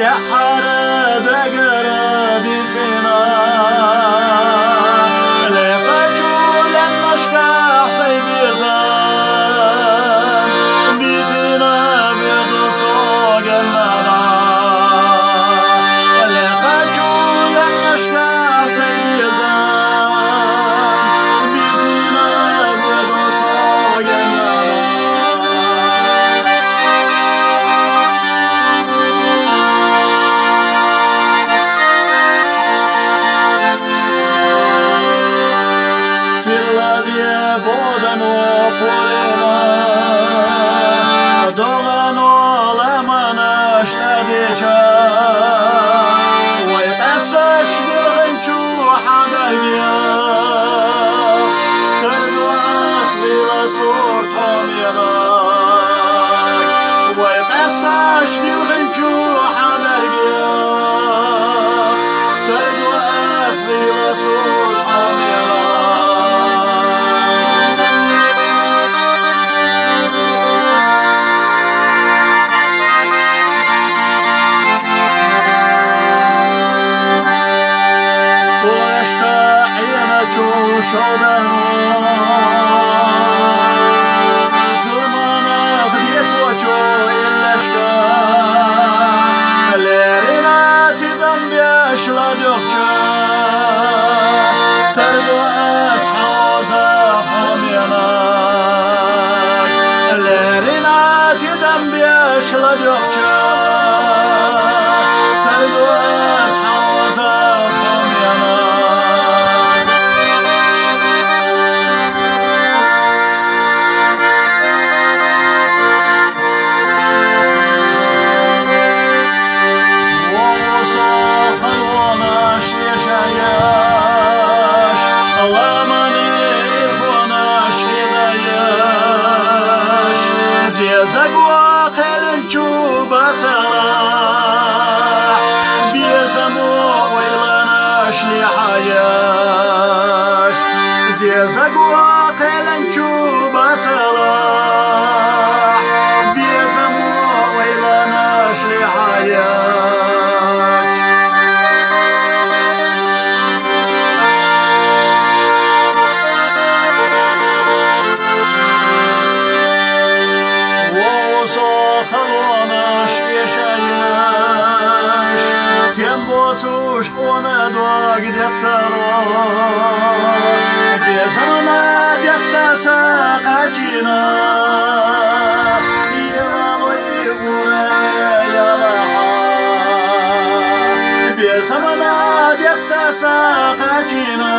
حرد قرد فينا لقجول المشكح سيبيزان بيتنا بيض صوق النار لقجول المشكح سيبيزان بيتنا بيض صوق النار Vodano polena, dogano lemana shtadisha, way tasfash bilghanchu hadagia, kadu asli la sort hamira, way tasfash bilghanchu hadagia, kadu asli la sort hamira. شدن زمان خديت وشو الاشكال ليرنا تبن بيشلا دخشا تردو اسحوزا خمينا ليرنا تبن بيشلا دخشا تردو اسحوزا خمينا زقوا خلنشو بصلاح بيزمو ويلناش لحياش زقوا خلنشو بصلاح بيزمو ويلناش لحياش Cóż one do gdzie-to bieżona gdzie-to sakacina jalo i ure jalaha bieżona gdzie-to sakacina